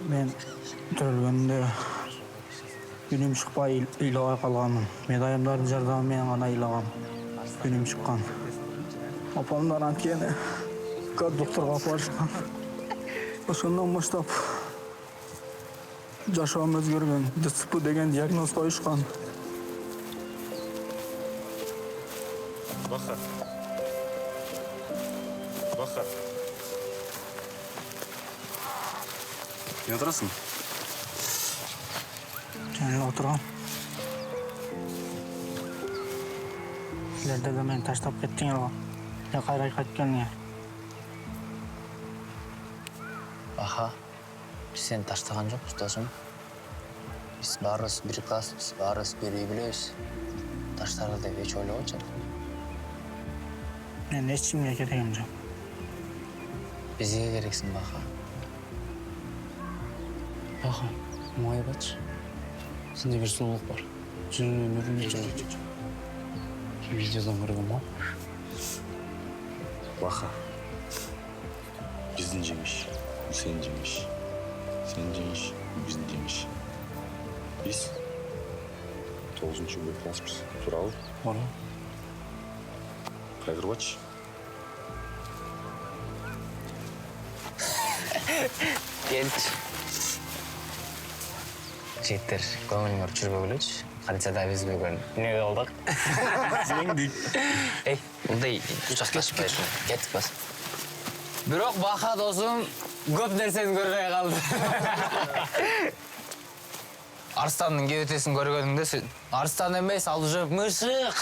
Ben törülgende günüm çıkpay iylagay kalganım. Medayımdardın jardamымен gana iylagam. Günüm çıkkan. Apamdan ankeni doktorga alып barышкан. Ошондон баштап жашоом өзгөргөн. ДЦП деген диагноз коюшкан. Баха. Баха. Не отырасың? Жаңа отыргам. Силерде мени таштап кеттиңер го. Я кайра кайтып келдиңер. Аха, біз сені таштаған жоқпыз, досым. Біз барыз бір класспыз, барыз бір үй білеміз. Таштарды деп еш ойлап отыр. Мен ешкімге керегім жоқ. Бізге керексің, Баха. Баха, мұңай батшы. Сенде бір сұлулық бар. Жүзіңнен үріне жүреді. Видеодан көрген ма? Баха. Біздің жеміш. Sen жемиш. Sen жемиш, біздің жемиш. Біз 9-cı б класспыз. Туралы? Ора. Қайғырбатшы. Келші. Жеттер, көңіліңер жүрбөгіліш. Қарицада біз бүгін не қалдық? Сен дейік. Ей, бұлдай ұшақташпайшы. Кеттік бас. Бирок Баха досым көп нерсени көрбөй калды. Арстанның кебетесин көргөнүңдө сен арстан эмес, ал уже мышык.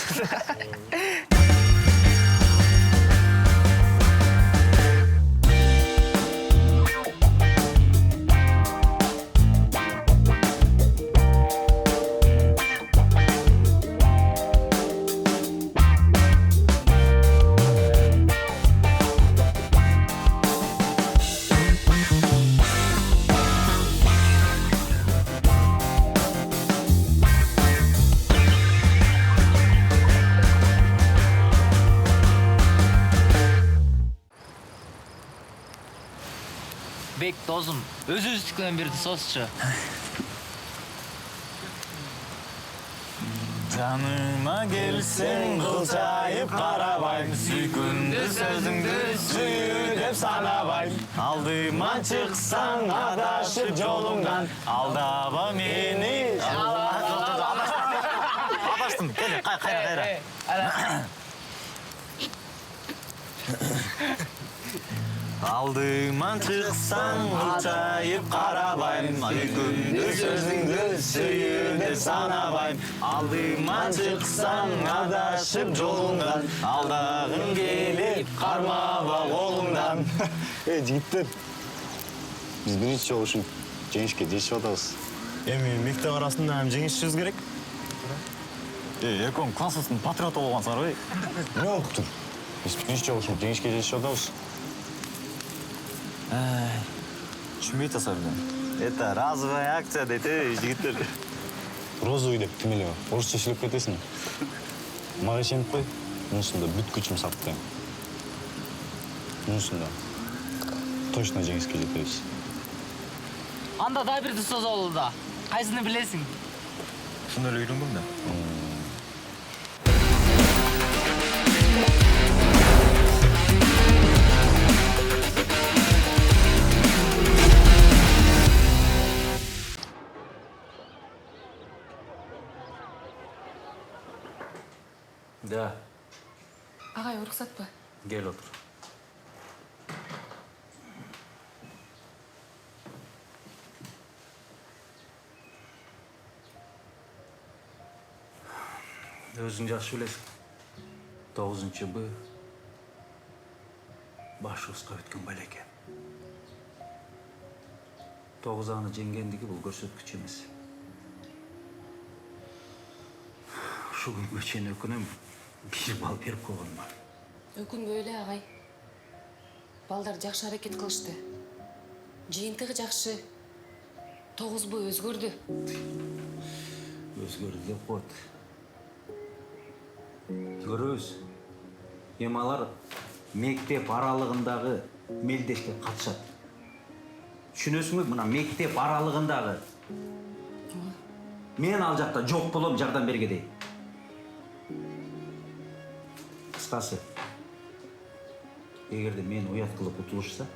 Бек досым, өзүбүздүкүнөн бирди сосчу. Жаныма келсең кылчайып карабайм, сүйкүндү сөзүңдү сүйүү деп санабайм. Алдыма чыксаң адашып жолуңдан, алдаба мени. Адаштым, кел, кайра. Aldığıma çıksan kılçayıp karabayım, sүйкүндү сөзүңдү сүйүү деп санабайм. Aldığıma çıksan adашып жолуңдан, алдагың келип кармаба колуңдан. Жигиттер, биз биринчи жолу ушул жеңишке жетишип атабыз. Эми мектеп арасында hem жеңишибиз керек. Экөөң классыбыздын патриоты болгонсуңар, Не болуп тур? Биз биринчи жолу ушул жеңишке жетишип атабыз. Түшүнбөй атасың мен. Это разовая акция дейт, жигиттер. Розовый деп ким эле орусча иштеп кетесиң. Мага ишенип кой, мунусунда бүт күчүм саптайм. Мунусунда точно жеңишке жетебиз. Анда да бирди сөз болду да. Кайсыны билесиң? Шуну эле үйрөнгөм да. Да, Ағай, рұқсат па? гел отыр. Өзің жақсы білесің. 9-cı Б баш ұрысқа өткен бала екен. 9 аны жеңгендігі бұл көрсеткіш емес. Шу күнге чейин өкінем bir bal berip koygan var. Өкүнбөй эле, агай. Балдар жакшы аракет кылышты. Жыйынтыгы жакшы. 9 бой өзгөрдү. Өзгөрдү деп коет. Көрөбүз. Эми алар мектеп аралыгындагы мелдешке катышат. Түшүнөсүңбү? Мына мектеп аралыгындагы. Мен ал жакта жок болом жардам бергедей. Кыскасы, эгерде мен уят кылып утулушса,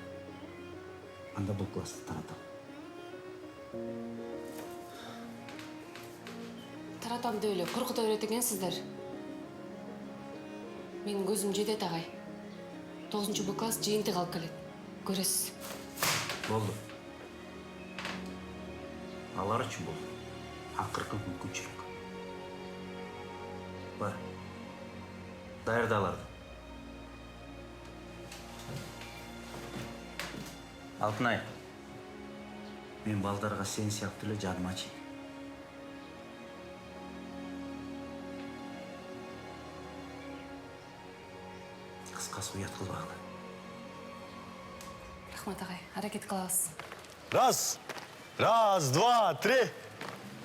анда бул классты таратам. Таратам деп эле коркута берет экенсиздер. Менин көзүм жетет агай. 9-Б класс жыйынтык алып келет. Көрөсүз. Болду. Алар үчүн бул акыркы мүмкүнчүлүк. Бар. Даярда аларды. Алтынай, мен балдарга сен сыяктуу эле жаным ачыйт. Кыскасы уят кылбагыла. Рахмат агай, аракет кылабыз. Раз, два, три.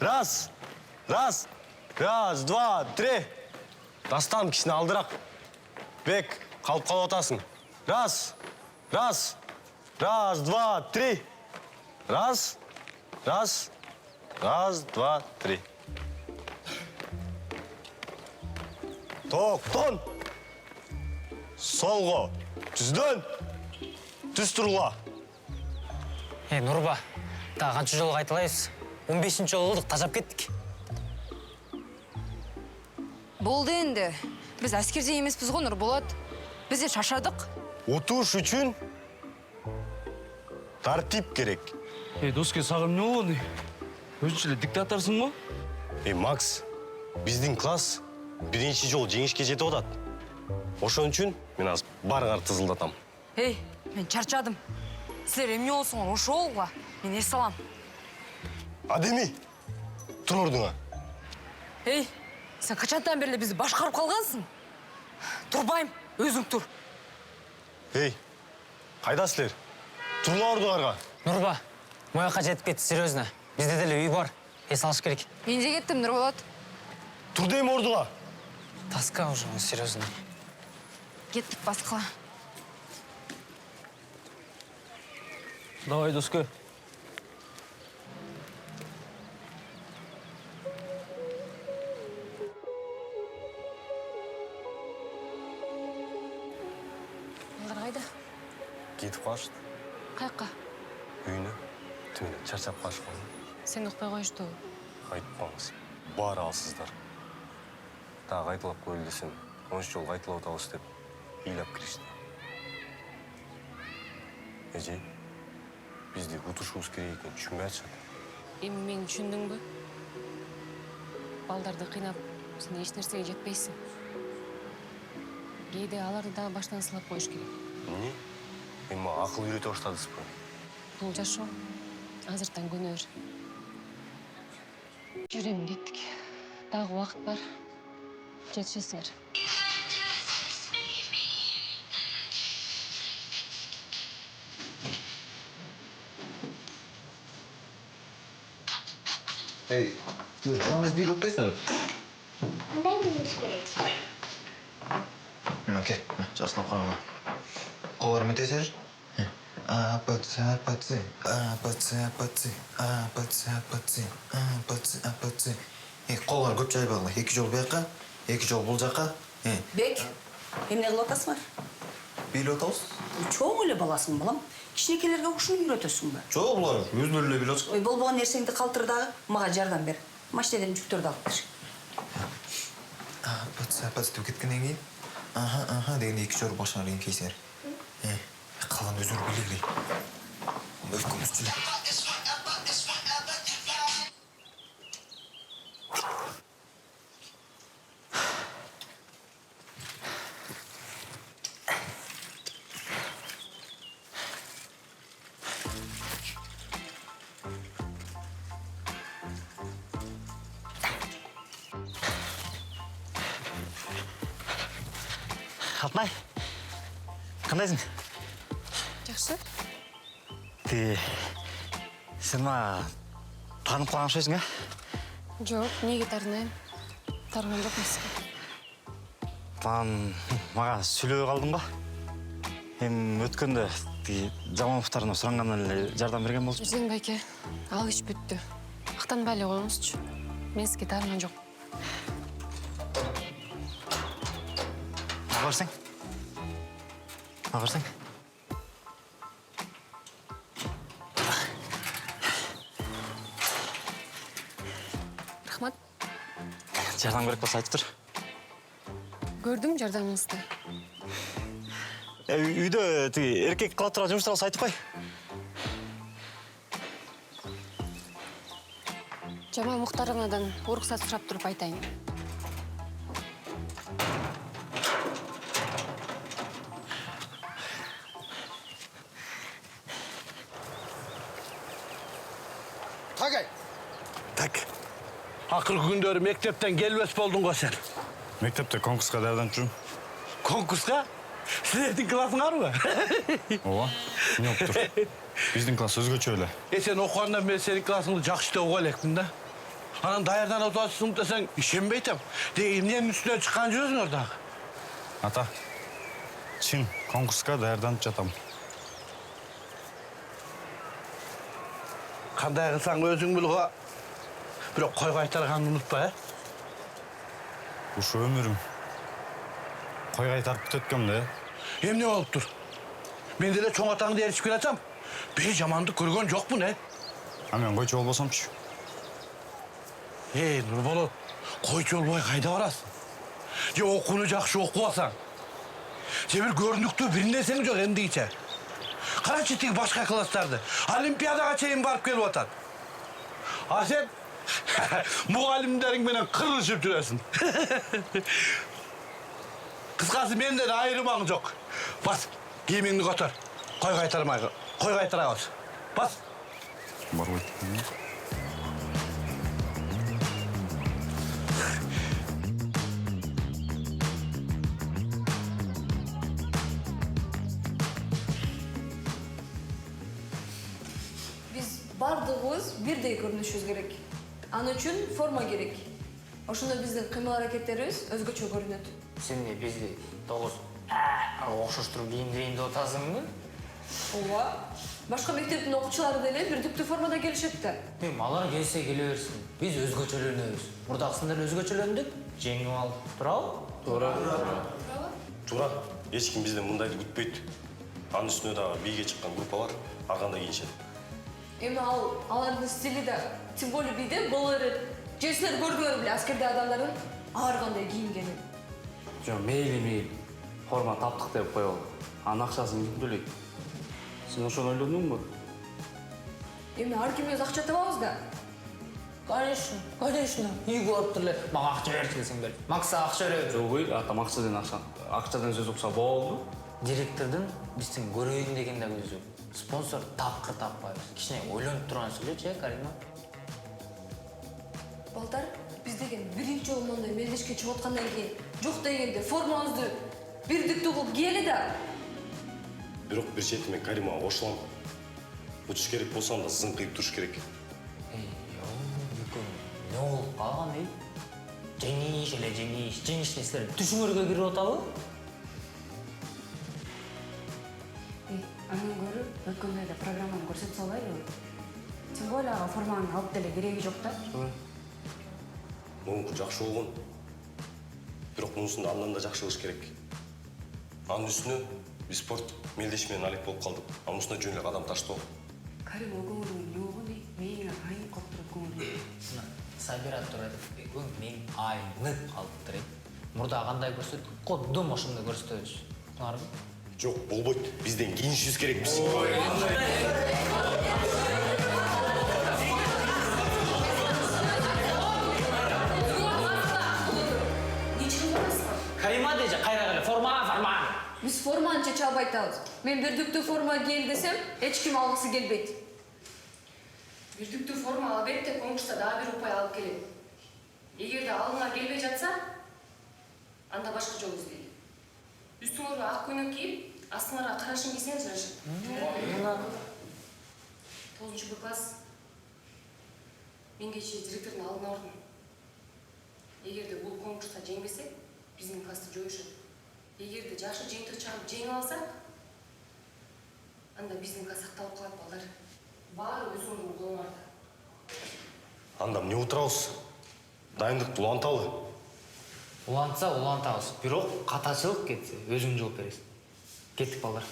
Раз, два, три. Дастан кишини алдырақ. Бек, қалып атасың. Раз, два, три. Раз, два, три. Тоқтон. Солғы. Түзден. Түз тұрғыла. Нурба, та қанша жол қайталайыз? 15-ші жол болдық, тажап кеттік. Болды енді. Біз әскерде емеспіз ғой, Нұрболат. Біз де шаршадық. Отуш үшін тартип керек. Доске, сағым не болғаны? Өзіншілі диктаторсың ғой? Макс, біздің класс бірінші жол жеңішке жетіп отады. Ошон үшін мен аз барыңар тызылдатам. Мен чарчадым. Сілер емне олсыңар, ошы олға. Мен ес салам. Адеми, тұр ордыңа. Сен қачантан берлі бізді башқарып қалғансың? Тұрбайым, өзің тұр. Қайдасылер? Тұрла ордыңарға. Нурба, мояққа жетіп кетті, серьезно. Бізде деле үй бар, ес алыш керек. Мен де кеттім, Нұрболат. Тұр дейм ордыға. Тоска уже, серьезно. Кеттік басқыла. Давай, доске. Балдар қайда? Кетіп қалышты. Қаяққа? Үйіне. Түнде чарчап қалышып қалды. Сен ұқпай қойышты. Қайтып қалыңыз. Бар алсыздар. Тағы қайталап көрілді сен. 13 жол қайталау табыс деп илап кірішті. Әже, бізде ұтышуыз керек екен, түшінбей атшады. Мен түшіндің бі? Балдарды қинап, сен еш нәрсеге жетпейсің. Кейде аларды да баштан сылап қойыш керек. Не? Ема ақыл үйрете баштадысыз ба? Бұл жашо, азырттан көнөр. Жүрем кеттік. Дағы уақыт бар. Жетшесіңер. Саңыз бейіл өтпейсің? Окей, жасылап қарама. Қоларым өтесер? Апатсы. Қолар көп жай бағыла. 2 жол бияққа, 2 жол бұл жаққа. Бек, емне қылып атасың бар? Бейл өтауыз? Чоң өлі баласың балам. Кішінекелерге ұшын үйретесің ба? Жоқ бұлар, өзін өлі бейл өтсің. Бол болған нәрсеңді қалтырдағы маға жардам бер. Машинеден жүктерді алып тұр. Апатсы деп кеткеннен кейін. Дегенде 2 жол башына рейін кейсер. Қалан өзір білегілей. Өфкім үстілі. Алтынай, қандайсың? Жақсы? Сен ма танып қалған шойсың, ә? Жоқ, неге тарынайын? Тарған жоқ мәсіке. Маған сөйлеу қалдың ба? Эми өткөндө Жамаловдордон сурангандан эле жардам берген болчу. Жеңіл байке, ал іш бүтті. Ақтанбай эле коюңузчу. Мен сизге таарман жок. Агырсың? Агырсың? Рахмат. Жардам керек болсо айтып тур. Көрдүм жардамыңызды. Үйдө эркек кыла турган жумуштар болсо айтып кой. Жамал Мухтаровнадан уруксат сурап туруп айтайын. Tagay. Так. Акыркы күндөрү мектептен келбес болдуң го сен. Мектепте конкурска даярданып жүрүм. Конкурска? Силердин классыңарбы? Ооба. Эмне болуп тур? Биздин класс өзгөчө эле. Сен окугандан мен сенин классыңды жакшы деп уга элекмин да. Анан даярданып атасың десең, ишенбей атам. Деги эмненин үстүнөн чыккан жүрөсүңөр дагы? Ата. Чын конкурска даярданып жатам. Кандай кылсаң өзүң бил го. Бирок кой кайтарганды унутпа, Ушу өмүрүм. Кой кайтарып бүткөм да. Эмне болуптур? Мен деле чоң атаңды ээрчип келатам. Бей жаманды көргөн жокмун, А мен койчу болбосомчу. Нурболот, койчу болбой кайда барасың? Же окууну жакшы окуп алсаң? Же бир көрүнүктүү бир нерсең жок эмдигиче? Карачы тиги башка класстарды. Олимпиадага чейин барып келип атат. А сен мугалимдериң менен кырылышып жүрөсүң. Кыскасы менден айырмаң жок. Бас, кийимиңди котор. Кой кайтарабыз. Бас. Барбайт. Biz бардығыбыз бирдей көрүнүшүбүз керек. Аны үчүн форма керек. Ошондо биздин кыймыл аракеттерибиз өзгөчө көрүнөт. Сен не бизди тогуз окшоштуруп кийиндирейин деп атасыңбы? Ооба. Башка мектептин окуучулары деле бирдиктүү формада келишет да. Алар келсе келе берсин. Биз өзгөчөлөнөбүз. Мурдакысында эле өзгөчөлөндүк, жеңип алып турабы? Туура. Эч ким бизден мындайды күтпөйт. Анын үстүнө дагы бийге чыккан группалар ар кандай кийишет. Эми алардын стили да, тем более бийде болор. Жесилер көргөнү эле аскерде адамдардын ар кандай кийингенин. Жо, мейли. Форма таптык деп коелу. Анын акчасын ким төлөйт? Сен ошону ойлондуңбу? Эми ар ким өз акча табабыз да. Конечно. Үйгө барып эле мага акча берчи десең бер. Макса акча береби? Жок, атам акчадан сөз укса болду. Директордун биздин көрөйүн деген да көзү. Спонсор тапкыр таппайбыз. Кичине ойлонуп турган сүйлөчү, Карима. Балдар, биз деген биринчи жолу мындай мелдешке чыгып аткандан кийин жок дегенде формабызды бирдиктүү кылып кийели да. Бирок бир четиме Каримага кошулам. Учуш керек болсам да зыңкыйып туруш керек. Не болуп калган, Жеңиш нерселер түшүңөргө кирип атабы? Анын көрүп, өткөндө да программаны көрсөтүп салбайбы? Тем более ага форманын алып деле кереги жок да. Могунку жакшы болгон. Бирок мунусун андан да жакшы кылыш керек. Анын үстүнө биз спорт мелдеш менен алек болуп калдык. Анусуна жөн эле кадам таштоо. Карим көңүлүң эмне болгон? Мени айнып калыптыр көңүлүм. Собирать турат. Мен айнып калыптыр. Мурда кандай көрсөттүк? Коддом ошондой көрсөтөбүз. Туңарбы? Жок, болбойт. Бизден кийинишибиз керекпиз. Карима деже кайра келе форма. Биз форманы чече албай атабыз. Мен бирдиктүү форма кийели десем, эч ким алгысы келбейт. Бирдиктүү форма албетте конкурста дагы бир упай алып келет. Эгерде алыңар келбей жатса, анда башка жол издейли. Үстүңөргө ак көйнөк кийип, астыңарга карашың кийсеңиз жарашат. 9-Б класс. Мен кечээ директордун алдына бардым. Эгерде бул конкурста жеңбесек, биздин классты жоюшат. Эгерде жакшы жыйынтык чыгып жеңип алсак, анда биздин класс сакталып калат балдар. Баары өзүңдүн колуңарда. Анда эмне отурабыз? Дайындык уланталы. Улантса улантабыз. Бирок катачылык кетсе өзүң жооп бересиң. Кеттик балдар.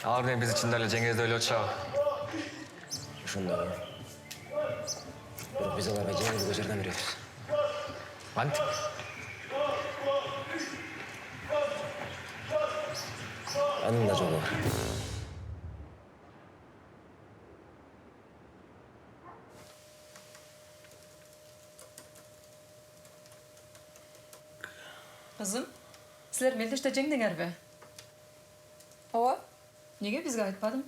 Алар менен биз чындап эле жеңебизди ойлоп атышабы? Ошондой. Бирок биз аларга жеңилүүгө жардам беребиз. Кантип? Анын да жолу бар. Kızım, sizler Meldeş'te жеңдиңерби? Ооба. Неге бизге айтпадың?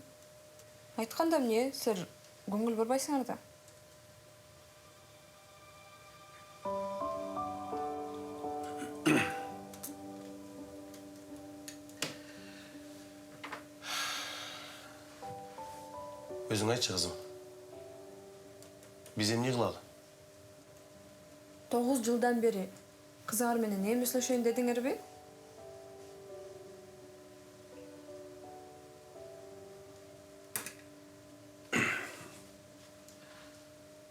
Айтканда эмне? Силер көңүл бурбайсыңар да. Өзүң айтчы кызым. Биз эмне кылалы? 9 жылдан бери кызыңар менен эми сүйлөшөйүн дедиңерби?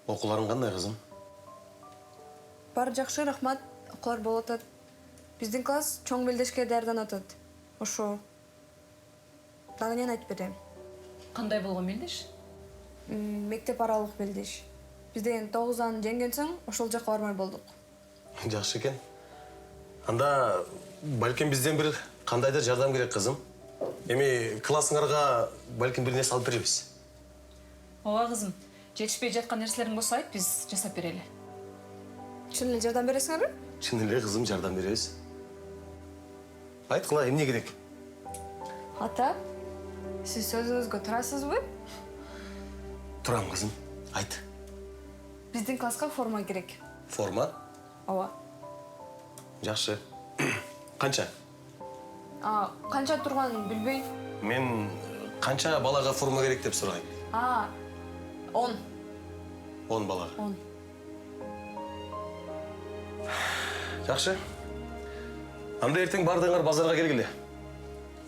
Окууларың кандай кызым? Баары жакшы, рахмат. Окуулар болуп атат. Биздин класс чоң Мелдешке даярданып атат. Ошо. Дагы эмнени айтып берем? Кандай болгон Мелдеш? Мектеп аралык Мелдеш. Биз деген 9-дан жеңген соң ошол жака бармай болдук. Жакшы экен. Анда балким бизден бир кандайдыр жардам керек кызым. Эми классыңарга балким бир нерсе алып беребиз. Ооба кызым. Жетишпей жаткан нерселериң болсо айт, биз жасап берели. Чын эле жардам бересиңерби? Чын эле кызым жардам беребиз. Айткыла эмне керек? Ата, сиз сөзүңүзгө турасызбы? Турам кызым. Айт. Биздин класска форма керек. Форма? Ооба. Жакшы. Канча? Канча турганын билбейм. Мен канча балага форма керек деп сурайм. 10. 10 балага. 10. Жакшы. Анда эртең бардыңар базарга келгиле.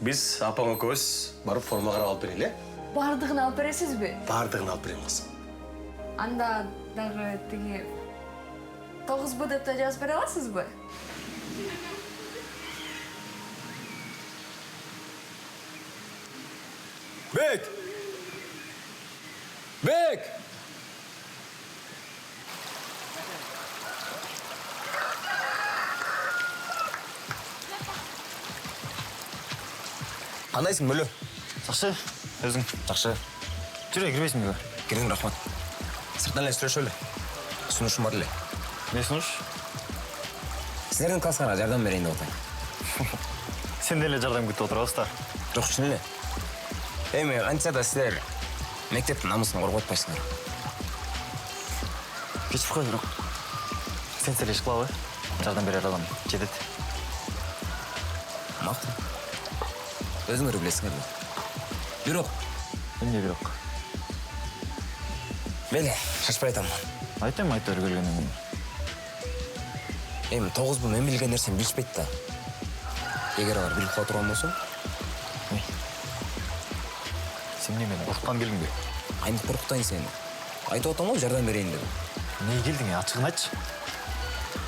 Биз апаң экөөбүз барып форма карап алып берели. Бардыгын алып бересизби? Бардыгын алып берем кызым. Анда дагы тиги 9Б деп да жазып бере аласызбы? Бек! Бек! Кандайсың, Мөлө? Жакшы, өзүң? Жакшы. Жүрө кирбейсиңби? Кирдиң, рахмат. Сырттан эле сүйлөшөлү. Сунушум бар эле. Не сунуш? Силердин класска жардам берейин деп атайын. Сен деле жардам күтүп отурабыз да. Жок, чын эле. Эми кантса да силер мектептин намысын коргоп атпайсыңар. Кечип кой, бирок. Сен эле иш кылабы? Жардам берер адам жетет. Мактуу. Өзүңөр билесиңерби? Бирок. Эмне бирок? Мейли, шашпай айтам. Айтам, айта өргөлгөнүң. Эми 9Б мен билген нерсени билишпейт да. Эгер алар билип кала турган болсо, сен эмне мени коркуткан келдиңби? Кантип коркутайын сени? Айтып атам го жардам берейин деп. Эмне келдиң? Ачыгын айтчы.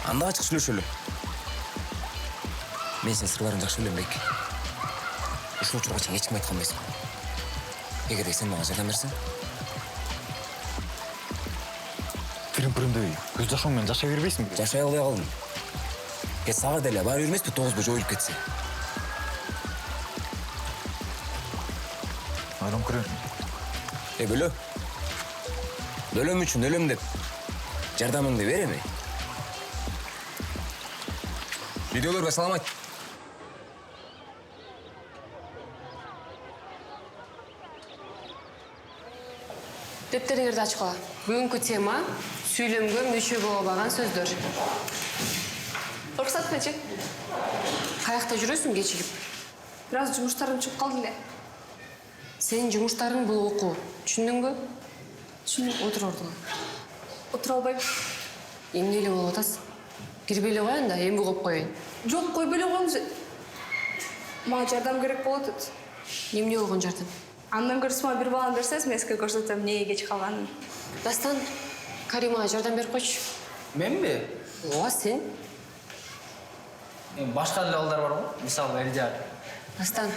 Анда ачык сүйлөшөлү. Мен сенин сырларыңды жакшы билем, Бек. Ушул учурга чейин эч ким айткан эмесмин. Эгерде сен мага жардам берсең, Пирим-пиримдей, көз жашоң менен жашай бербейсиңби? Жашай албай калдым. Сага деле баары бермеспи 9Б жоюлуп кетсе? Ойлонуп көрөм. Бөлө. Бөлөм үчүн өлөм деп жардамыңды бер эми. Видеолорго салам айт. Дептериңерди ачкыла. Бүгүнкү тема сүйлөмгө мүчө болбаган сөздөр. Уруксат мечи. Каякта жүрөсүң кечигип? Biraz жумуштарым чыгып калды эле. Сенин жумуштарың бул окуу. Түшүндүңбү? Түшүндүм. Отур ордуңа. Отура албайм. Эмне эле болуп атасың? Кирбей эле коеюн да, эмби коюп коеюн. Жок, койбой эле коюңуз. Мага жардам керек болуп атат. Эмне болгон жардам? Андан көрсө мага бир баланы берсеңиз, мен сизге көрсөтөм эмнеге кеч калганын. Дастан, Каримага жардам берип койчу. Менби? Ооба, сен. Башка эле балдар бар го? Мисалы, Элдияр. Дастан,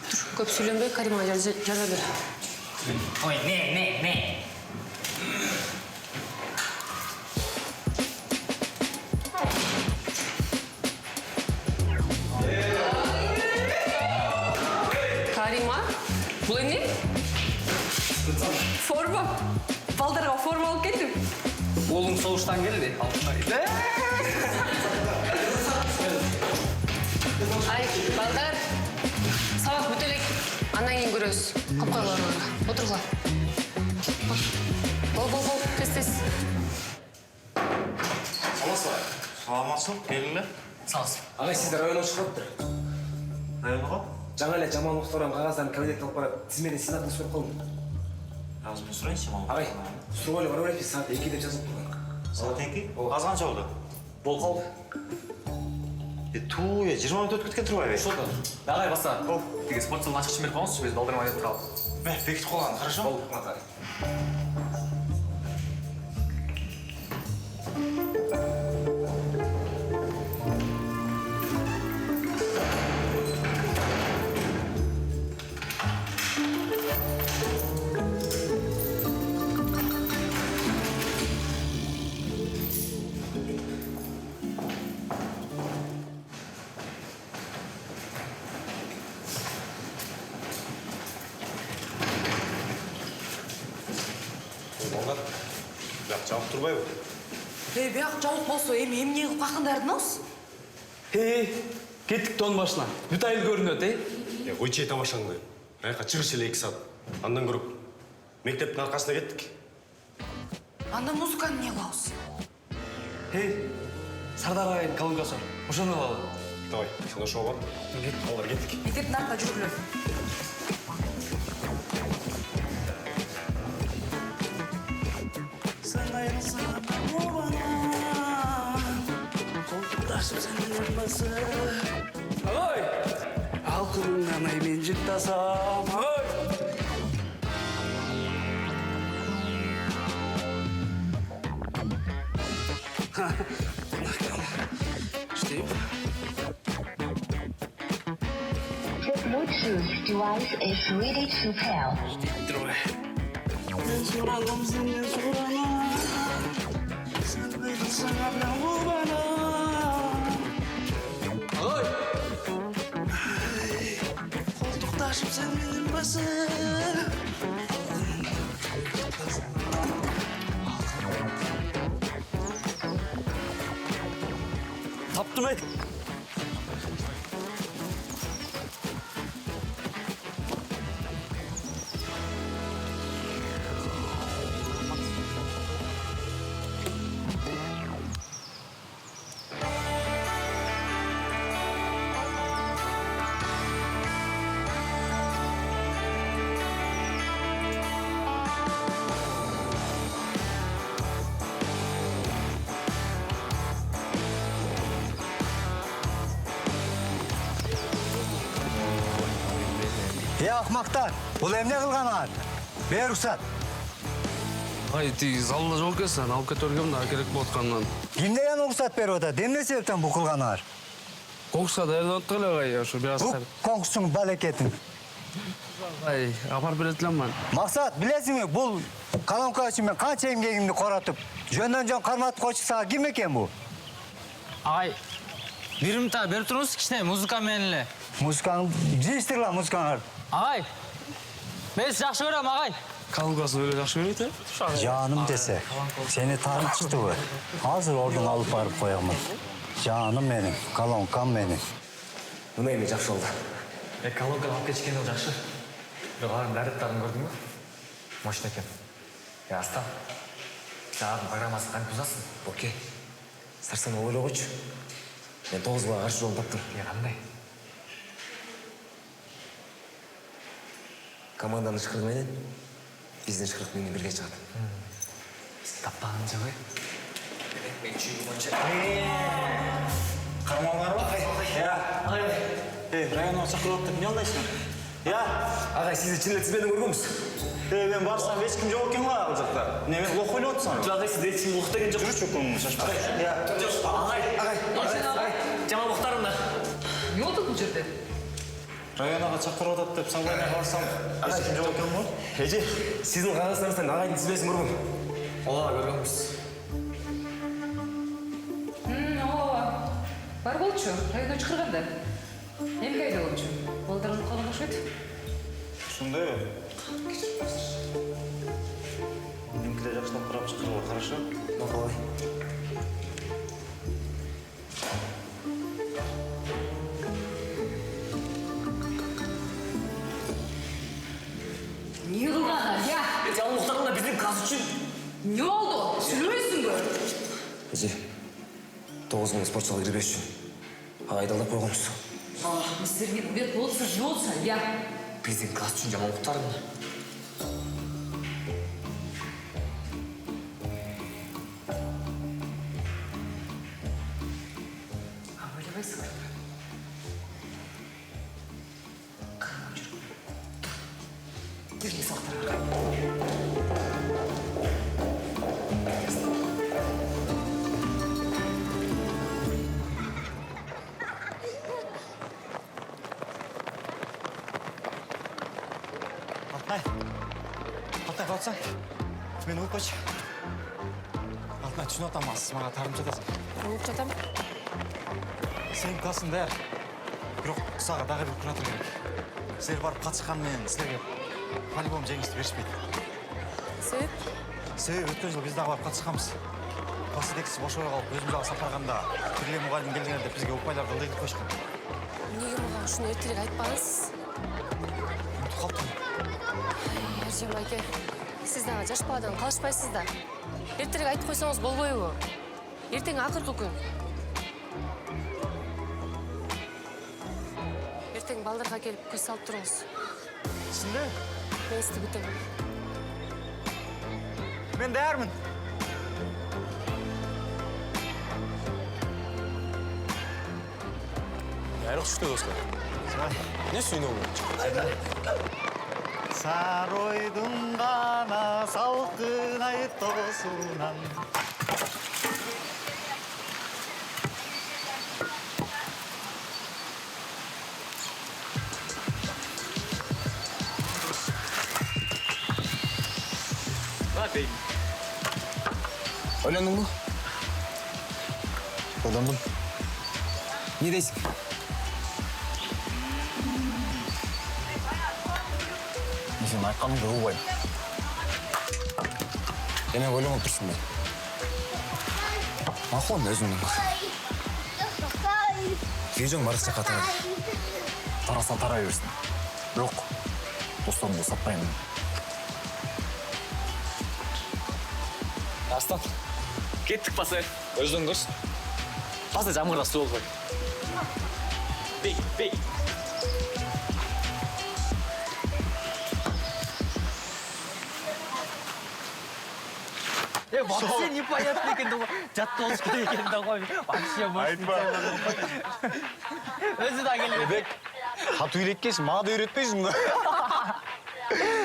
тур, көп сүйлөнбөй, Каримага жардам бер. Ой, не. Карима, бул эмне? Форма. Балдарга форма алып келдим. Оğlum soğuştan geldi. Ай, балдар. Сабак бүтө элек. Андан кийин көрөбүз. Коп койгула орнуңарга. Отургула. Бол, тез. Саламатсың, келіңдер. Sağ Ағай, сіздер районнан шығыптыр. Районға? Жаңа эле жаман мұхтарам қағаздарын кабинетке алып барып, тізмеден сенатына сұрап қалдым. Разымен сұрайын, Шамал. Ағай, сұрап ойлы бара берейік, сағат 2 деп жазылып тұрған. Сағат 2? Аз қанша болды? Бол қалды. Ту, 20 минут өтіп кеткен тұрбай бе? Что там? Давай, баса. Ты спортсал наших шмель полностью, без балдырма нет права. Бекітіп қоланы, хорошо? Бол, Ағай. Балдар, бияқ жауып тұрбай бі? Бияк жабык болсо эми эмне кылып какындарыңыз? Кеттік тон башына. Бүт айыл көрінөт, Ойчай тамашаңды. Аяққа чығыш еле 2 саат. Андан көріп, мектептің арқасына кеттік. Анда музыканы эмне кылабыз? Сардар ағайын колонкасы бар. Ошону алалы. Давай, сен ошоға бар. Балдар, кеттік. Мектептин артына жүргүлө. Ой! Алтыныңнан ай мен жыттасам, ой! İşte. The Bluetooth device is ready to pair. Dur. Ben soralım seni sorana. Sen beni sana bu bana. Oy! Koltuktaşım sen benim basın. Taptım et. Ахмақтар, бұл эмне кылганар? Бер рұқсат. Ай, ти залда жол келсен, алып кете өргем да керек болғаннан. Кимден рұқсат беріп отыр? Эмне себептен бұл кылганар? Конкурсқа даярданып тұр эле ағай, biraz Бұл конкурстың балекетін. Ай, апарып беретілем мен. Мақсат, білесің бе, бұл колонка үшін мен қанша емгегімді қоратып, жөнден жөн қарматып қойшықсаға кім екен бұл? Ағай, bir minta berip turыңыз, кичине музыка менен эле. Музыканы, жиістірла музыкаңар. Ағай, мен сізді жақсы көрем, ағай. Колонкасын öyle жақсы көреді? Жаным десе, сені танытышты бі. Азыр ордың алып барып қоямын. Жаным менің, колонкам менің. Мына еме жақсы oldu. Колонканы алып кеткені ол жақсы. Бірақ ағайын дәреттарын көрдің бе? Машина екен. Астан, саған байрамасы қанып ұзасын, Боке. Сырсын ойлы қойшы. Мен 9-ға қарсы жолын таптым. Қандай? Команданың шықырменен, біздің шықырменен бірге шығады. Таппағын жабай. Мен чүйгі бойынша. Қарманлар ба? Районға шақырып отыр, не алдайсың? Ағай, сізді чынлетсізбені көргенбіз. Мен барсам ешкім жоқ екен ғой бұл жақта. Не, мен лох ойлап отырсың? Ағай, сізді ешкім лох деген жоқ. Жүрші өкімін шашпақ. Ағай, жама мұқтарымда. Не болды бұл жерде? Районаға шақырып отыр деп салбайына барсам, ешкім жоқ екен ғой? Әже, сіздің қағаздарыңыздан ағайдың тізбесін көргім. Ола көргенбіз. Бар болчу, райондан чакырганда. Эмне айда болчу? Балдарым калган окшойт. Шундай. Меникилер жакшылап карап чакырып, хорошо? Давай. Не кылган, я? Жама мұқтарымда біздің қаз үшін. Не oldu? Сүйлөбөйсүңбү? Әже, 9 мың спортшыға кірбес үшін. Ағайды алдап қойғанбыз. Сіздерге убет болса, не болса, я? Біздің класс үшін жама мұқтарымда. Ойлабайсың. Бірге сақтырар. Алтай, қалсаң, мен ұлып қойшы. Алтынай, түсін отамасыз, маған тарым жатасың. Ұлып жатам? Сен классың дәр. Бірақ саға дағы бір күн атыр керек. Сіздер барып қатысқанмен сіздерге по-любому жеңісті берішпейді. Себеп? Себеп өткен жыл біз дағы барып қатысқанбыз. Классы дексіз бош ой қалып, өзімізді сапарғанда түрлі мұғалім келгендер деп бізге ұпайларды ылдайтып қойшқан. Неге маған шunu ертерек айтпағансыз? Ұмытып қалыптым. Ержем айке, сіз дағы жаш баладан қалышпайсыз да. Ертерек айтып қойсаңыз болбойбу. Ертең ақырғы күн. Ертең балдарға келіп көз салып тұрыңыз. Сізді? Мен сізді күтемін. Мен дәрмін. Айрық шүкті достар. Не сүйін ол? Саройдың ғана салқын ай тосынан. Ойландың ба? Ойландым. Не дейсің? Мен сен айтқаныңды ұлбайым. Деме ойламап тұрсың ба? Мақұлым өзіңнің. Ежің барықша қатырады. Тараса тарай берсін. Жоқ, достарымды сатпаймын. Астан, кеттік пасы. Өзің көрсін. Пасы жамғырда су олғай. Бей. Вообще непонятно екен ғой. Жатты олыш керек екен ғой. Вообще Айтпа. Өзі да келеді. Бек, қату үйреткесін, маған да үйретпейсің ба?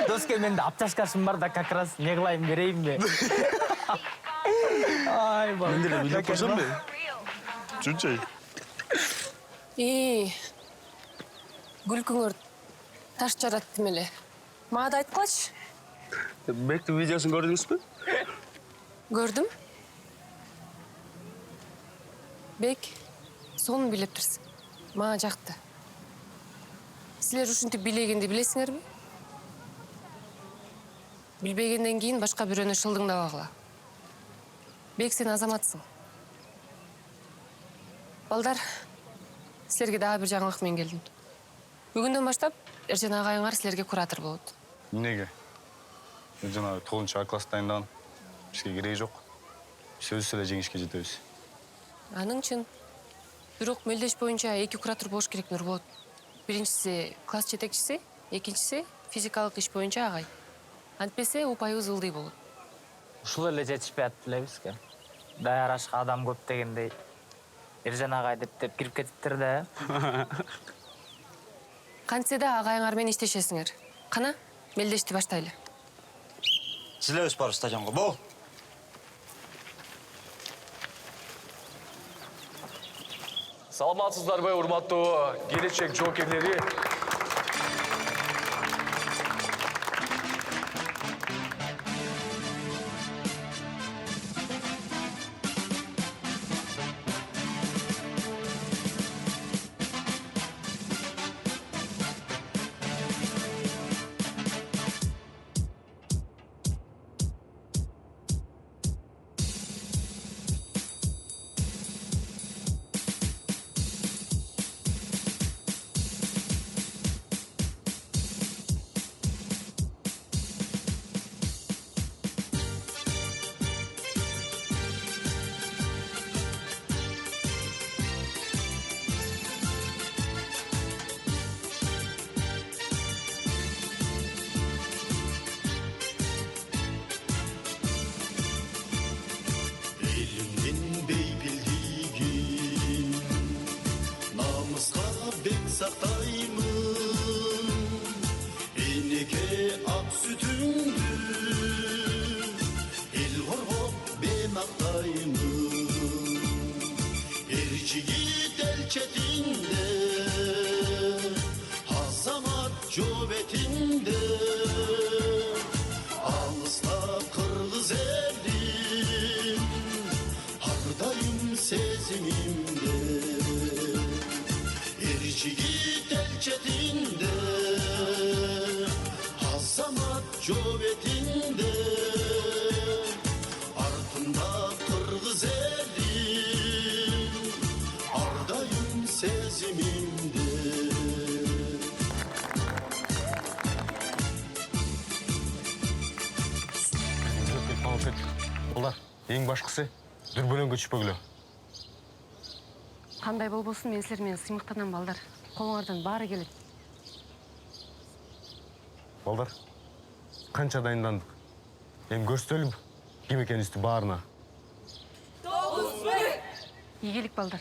Доске менде апташкашым бар да как раз не қылайын берейін бе? Ай, ба. Менде де билеп қойсам бе? Жүнчай. Күлкіңір таш жаратты меле. Маған да айтып қалшы. Бектің видеосын көрдіңіз бе? Көрдім. Бек, соны билеп тұрсың. Маған жақты. Сілер үшінтіп билегенде білесіңер бе? Білбегенден кейін башқа бүрөні шылдың да бағыла. Бек, сен азаматсың. Балдар, сілерге дағы бір жаңалықмен келдім. Бүгінден баштап Эржен ағайыңар сілерге куратор болады. Неге? Жанагы 9 класс дайындаган. Бизге кереги жок. Биз өзүбүз эле жеңишке жетебиз. Аның чын. Бирок мелдеш боюнча 2 куратор болуш керек Нурболот. Биринчиси класс жетекчиси, экинчиси физикалык иш боюнча агай. Антпесе упайыбыз ылдый болот. Ушул эле жетишпей атты эле бизге. Даярашка адам көп дегендей. Эржан агай деп кирип кетиптир да. Кантсе да агайыңар менен иштешесиңер. Кана, мелдешти баштайлы. Силер өз барып стадионго бол. Саламатсыздарбы, урматтуу келечек жоокерлери. Saqtayımın eneke ak sütündü el horhop ben aqtayımın erçigi delçetinde hazamat cöbetinde alısla kırgız elim hardayım sezimimde erçigi delçetinde hazamat cöbetinde ardında kırgız elim ardayım sezimimde. Ular, ең башкысы дүрбөлөңгө түшпөгүлө. Кандай болбосун мен силер менен сыймыктанам балдар. Колуңардан баары келет. Балдар, канча дайындандык? Эми көрсөтөлүбү ким экенибизди баарына. 9-1. Ийгилик балдар.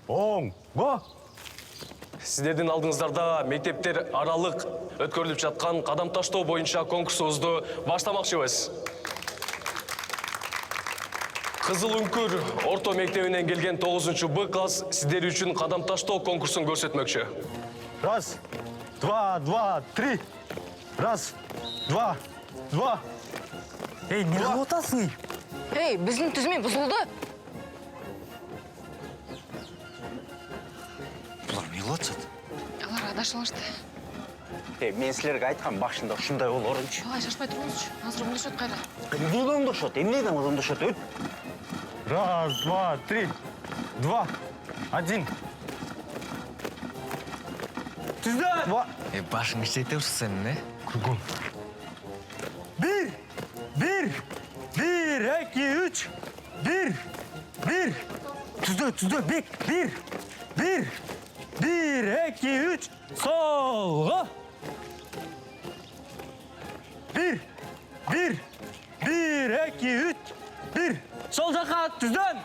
Оң, го! Сиздердин алдыңыздарда мектептер аралык өткөрүлүп жаткан кадам таштоо боюнча конкурсубузду баштамакчыбыз. Кызыл Үңкүр орто мектебинен келген 9-Б класс сиздер үчүн кадам таштоо конкурсун көрсөтмөкчү. 1, 2, 2, 3. 1, 2, 2. Эй, не кылып атасың? Эй, биздин түзмө бузулду. Булар эмне кылып атышат? Алар адашылышты. Мен силерге айткам башында ушундай болорунчу. Ай, шашпай туруңузчу. Азыр оңдошот кайра. Эмне оңдошот? Эмнеден оңдошот? 1, 2, 3. 2, 1. Түздө! Башың иштете ушсен, не? Кургун. 1, 1, 1, 2, 3. 1, 1. Түздө, бек. 1, 1, 1, 2, 3. Солға. 1, 1, 1, 2, 3. 1. Sol жаққа түздөн.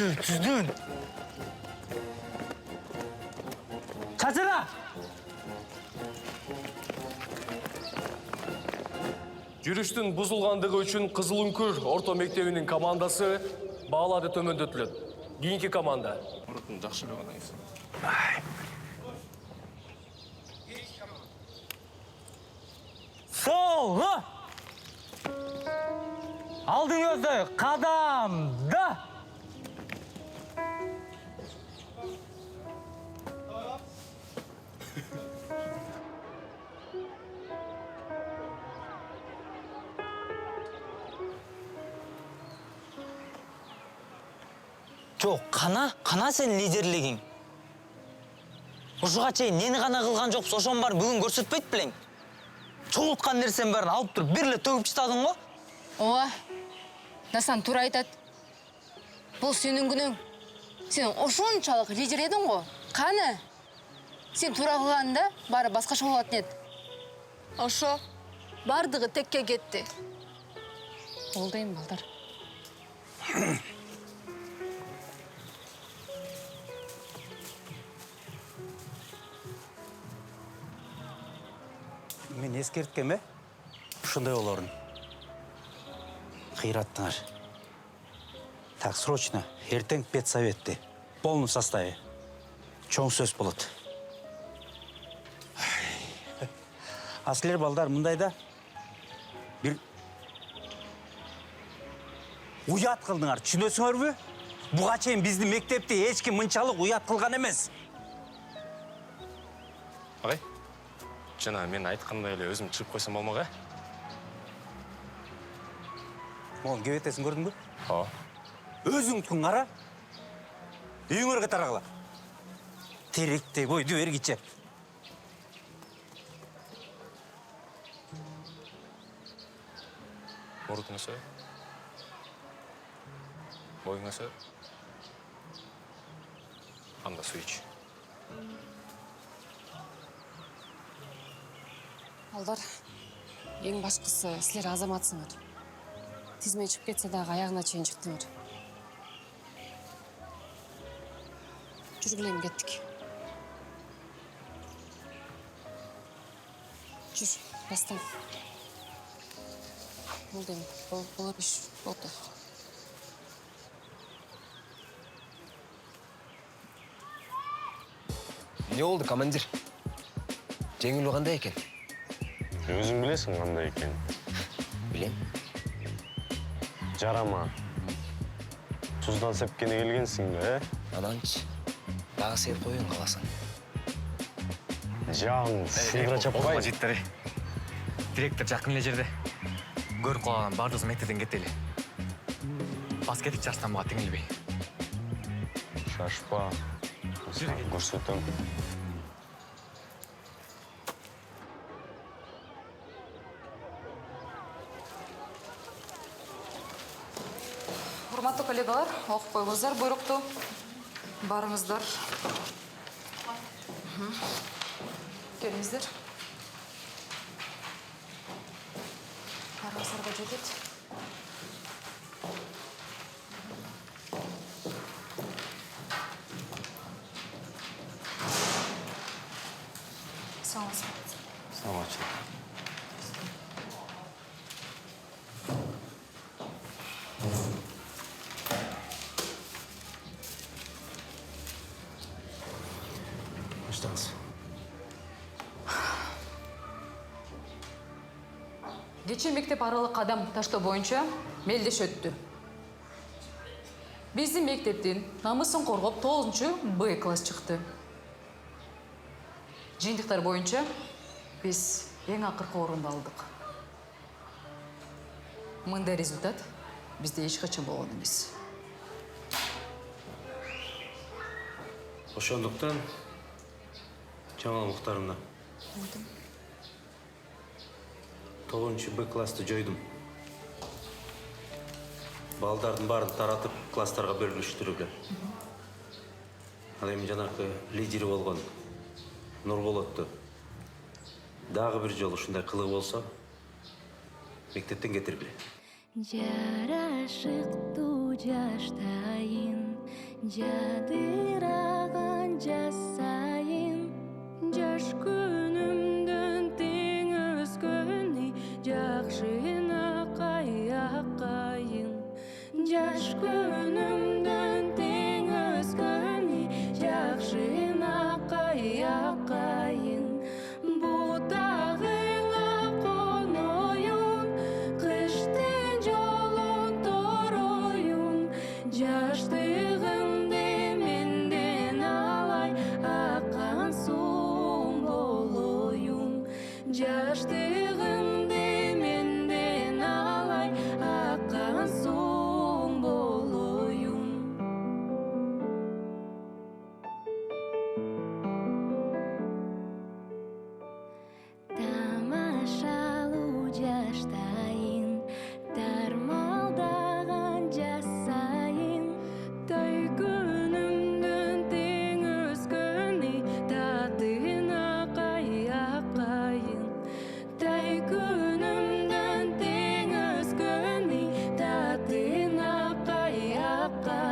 Түздөн. Чачыра. Жүрүштүн бузулгандыгы үчүн Кызыл Үңкүр орто мектебинин командасы баалары төмөндөтүлөт. Кийинки команда. Жакшы эле. Солға. Алдыңызды қадамда. Жоқ, қана сен лидерлігің. Ушуга чейин нени гана кылган жокпуз, ошонун баарын бүгүн көрсөтпөйт белең. Чогулткан нерсенин баарын алып туруп бир эле төгүп тастадың го. Ооба. Дасан туура айтат. Бул сенин күнөң. Сен ошончалык лидер эдиң го. Каны? Сен туура кылганда баары башкача болот эт. Ошо бардыгы текке кетти. Болду эми балдар. Мен ескерткем, ушундай болорун. Кыйраттыңар. Так, срочно, эртең педсоветте. Полный составе. Чоң сөз болот. А силер балдар мындайда бир уят кылдыңар, түшүнөсүңөрбү? Буга чейин биздин мектепте эч ким мынчалык уят кылган эмес. Агай, жана мен айткандай эле өзүм чыгып койсом болмок, Могул кебетесин көрдүңбү? Ооба. Өзүңдүкүн кара. Үйүңөргө тарагыла. Теректей бойду бергиче. Мурутуң өсө. Боюң өсө. Анда суу ич. Балдар, эң башкысы силер азаматсыңар. Тизме чыгып кетсе дагы аягына чейин чыктыңар. Жүргүлө эми кеттик. Жүр, бастан. Болду эми, болор иш болду. Не болду, командир? Жеңилүү кандай экен? Өзүң билесиң кандай экен. Билем. Жарама. Туздан сепкене келгенсиң да, Ананчы. Дагы сеп коюң каласың. Жан, сыйгыра чаппай. Директор жакын эле жерде. Көрүп калган бардыгыбыз мектептен кетели. Бас кетик жаштанмага теңилбей. Шашпа. Көрсөтөм. Урматтуу коллегалар, окуп койгуңуздар буйрукту. Барыңыздар. Келиңиздер. Аргасарга жетет. Саламатчылык. Баштаңыз. Кечээ мектеп аралык кадам таштоо боюнча мелдеш өттү. Биздин мектептин намысын коргоп 9-Б класс чыкты. Жыйынтыктар боюнча биз эң акыркы орунду алдык. Мындай результат бизде эч качан болгон эмес. Ошондуктан жаңы муктарымда 9-Б классты жойдум. Балдардын баарын таратып, класстарга бөлүнүштүрүлгөн. Ал эми жанакы лидери болгон Нурболотту дагы бир жолу ушундай кылыгы болсо, мектептен кетиргиле. Жарашыктуу жаштайын, жадыраган жасайын, жаш күнүмдөн тең өскөнү, жакшынакай акайын. Жаш күнүмдөн тең өскөнү, жакшынакай акайын. Бутагыңа коноюн, кыштын жолун тороюн, жаштыгымды менден алай, аккан суум болоюн. Жаштыгымды менден алай, аккан суум болоюн. жакка